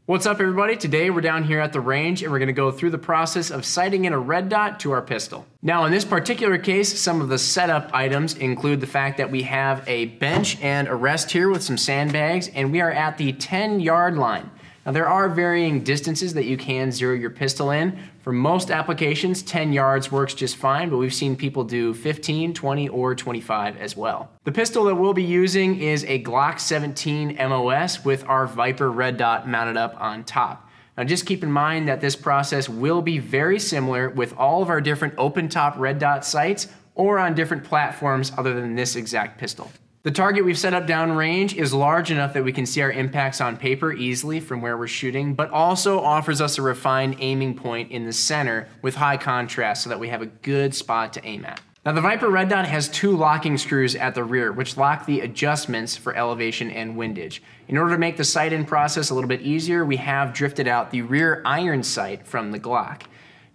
What's up, everybody? Today we're down here at the range and we're going to go through the process of sighting in a red dot to our pistol. Now in this particular case, some of the setup items include the fact that we have a bench and a rest here with some sandbags, and we are at the 10-yard line. Now there are varying distances that you can zero your pistol in. For most applications, 10 yards works just fine, but we've seen people do 15, 20, or 25 as well. The pistol that we'll be using is a Glock 17 MOS with our Viper red dot mounted up on top. Now just keep in mind that this process will be very similar with all of our different open top red dot sights or on different platforms other than this exact pistol. The target we've set up downrange is large enough that we can see our impacts on paper easily from where we're shooting, but also offers us a refined aiming point in the center with high contrast so that we have a good spot to aim at. Now the Viper red dot has two locking screws at the rear, which lock the adjustments for elevation and windage. In order to make the sight-in process a little bit easier, we have drifted out the rear iron sight from the Glock.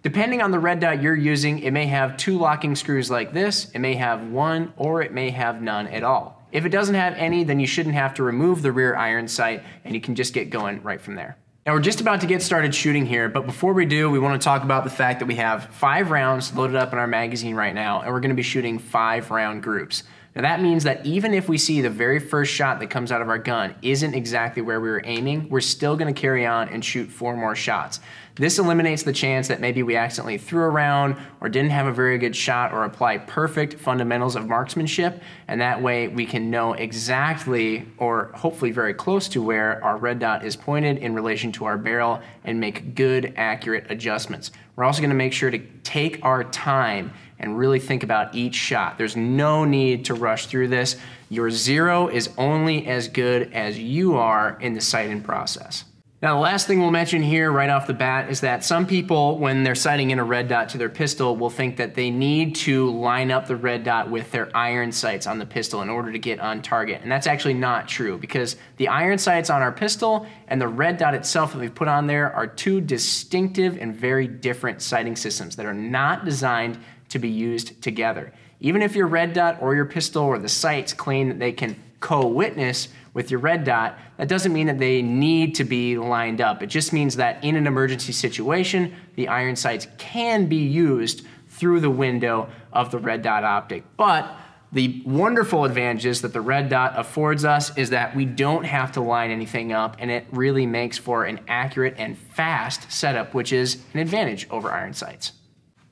Depending on the red dot you're using, it may have two locking screws like this, it may have one, or it may have none at all. If it doesn't have any, then you shouldn't have to remove the rear iron sight and you can just get going right from there. Now we're just about to get started shooting here, but before we do, we want to talk about the fact that we have 5 rounds loaded up in our magazine right now, and we're going to be shooting 5-round groups. Now that means that even if we see the very first shot that comes out of our gun isn't exactly where we were aiming, we're still going to carry on and shoot 4 more shots. This eliminates the chance that maybe we accidentally threw a round or didn't have a very good shot or apply perfect fundamentals of marksmanship, and that way we can know exactly, or hopefully very close to, where our red dot is pointed in relation to our barrel and make good, accurate adjustments. We're also going to make sure to take our time and really think about each shot. There's no need to rush through this. Your zero is only as good as you are in the sight-in process. Now the last thing we'll mention here right off the bat is that some people, when they're sighting in a red dot to their pistol, will think that they need to line up the red dot with their iron sights on the pistol in order to get on target. And that's actually not true, because the iron sights on our pistol and the red dot itself that we've put on there are two distinctive and very different sighting systems that are not designed to be used together. Even if your red dot or your pistol or the sights claim that they can co-witness with your red dot, that doesn't mean that they need to be lined up. It just means that in an emergency situation, the iron sights can be used through the window of the red dot optic. But the wonderful advantages that the red dot affords us is that we don't have to line anything up, and it really makes for an accurate and fast setup, which is an advantage over iron sights.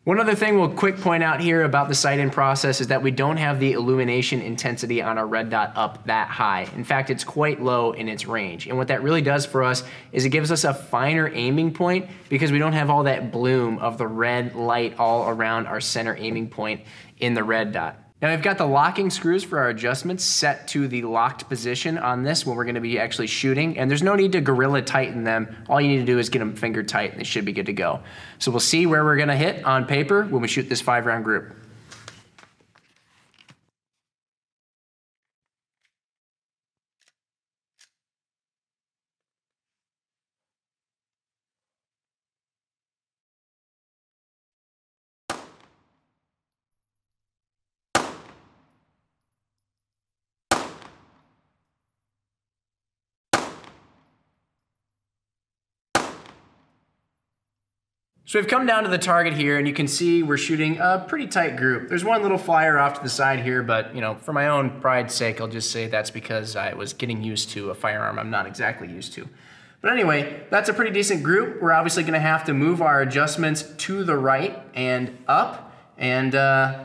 One other thing we'll quick point out here about the sight-in process is that we don't have the illumination intensity on our red dot up that high. In fact, it's quite low in its range. And what that really does for us is it gives us a finer aiming point because we don't have all that bloom of the red light all around our center aiming point in the red dot. Now we've got the locking screws for our adjustments set to the locked position on this when we're going to be actually shooting, and there's no need to gorilla tighten them. All you need to do is get them finger tight and they should be good to go. So we'll see where we're going to hit on paper when we shoot this 5-round group. So we've come down to the target here, and you can see we're shooting a pretty tight group. There's one little flyer off to the side here, but for my own pride's sake, I'll just say that's because I was getting used to a firearm I'm not exactly used to. But anyway, that's a pretty decent group. We're obviously gonna have to move our adjustments to the right and up, and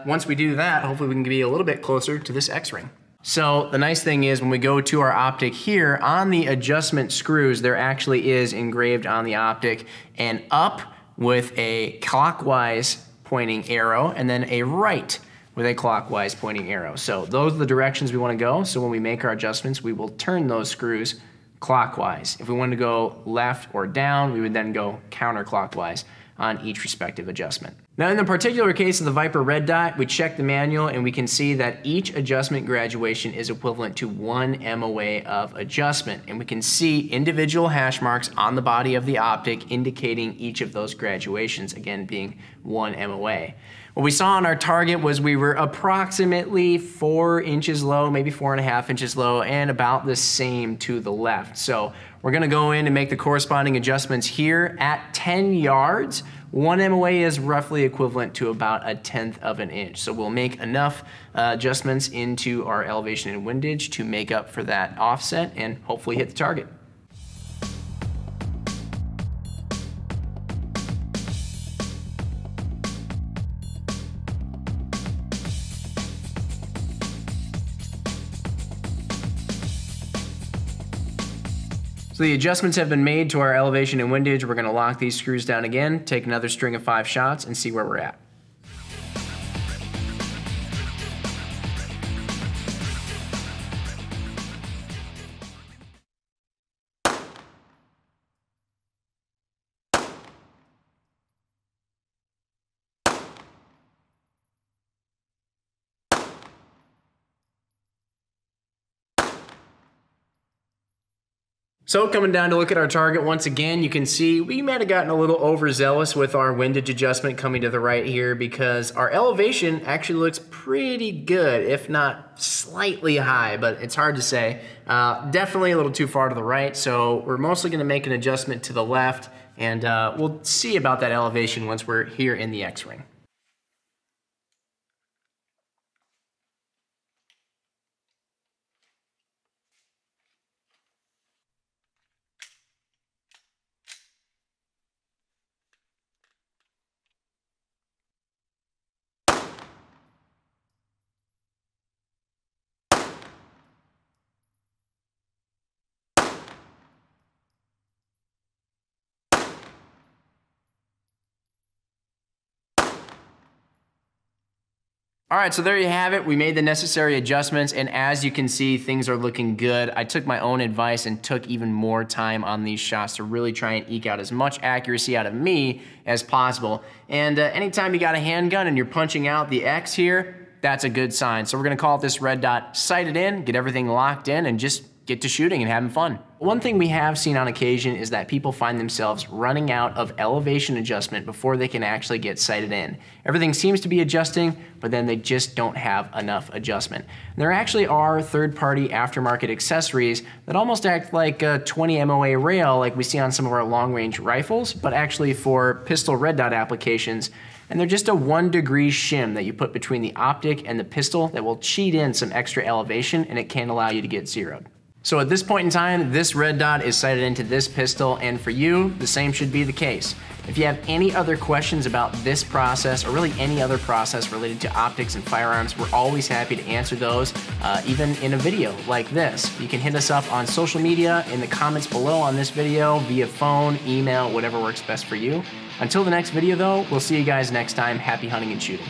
once we do that, hopefully we can be a little bit closer to this X-ring. So the nice thing is when we go to our optic here, on the adjustment screws, there actually is engraved on the optic an up with a clockwise pointing arrow and then a right with a clockwise pointing arrow. So those are the directions we want to go. So when we make our adjustments, we will turn those screws clockwise. If we want to go left or down, we would then go counterclockwise on each respective adjustment. Now in the particular case of the Viper red dot, we check the manual and we can see that each adjustment graduation is equivalent to 1 MOA of adjustment. And we can see individual hash marks on the body of the optic indicating each of those graduations, again being 1 MOA. What we saw on our target was we were approximately 4 inches low, maybe 4.5 inches low, and about the same to the left. So we're gonna go in and make the corresponding adjustments here at 10 yards. 1 MOA is roughly equivalent to about 1/10 of an inch. So we'll make enough adjustments into our elevation and windage to make up for that offset and hopefully hit the target. So the adjustments have been made to our elevation and windage. We're gonna lock these screws down again, take another string of 5 shots, and see where we're at. So coming down to look at our target once again, you can see we might have gotten a little overzealous with our windage adjustment coming to the right here because our elevation actually looks pretty good, if not slightly high, but it's hard to say. Definitely a little too far to the right, so we're mostly gonna make an adjustment to the left, and we'll see about that elevation once we're here in the X-ring. All right, so there you have it. We made the necessary adjustments, and as you can see, things are looking good. I took my own advice and took even more time on these shots to really try and eke out as much accuracy out of me as possible. And anytime you got a handgun and you're punching out the X here, that's a good sign. So we're gonna call it this red dot sighted in, get everything locked in, and just get to shooting and having fun. One thing we have seen on occasion is that people find themselves running out of elevation adjustment before they can actually get sighted in. Everything seems to be adjusting, but then they just don't have enough adjustment. And there actually are third-party aftermarket accessories that almost act like a 20 MOA rail like we see on some of our long-range rifles, but actually for pistol red dot applications. And they're just a 1 degree shim that you put between the optic and the pistol that will cheat in some extra elevation, and it can allow you to get zeroed. So at this point in time, this red dot is sighted into this pistol, and for you, the same should be the case. If you have any other questions about this process, or really any other process related to optics and firearms, we're always happy to answer those, even in a video like this. You can hit us up on social media, in the comments below on this video, via phone, email, whatever works best for you. Until the next video though, we'll see you guys next time. Happy hunting and shooting.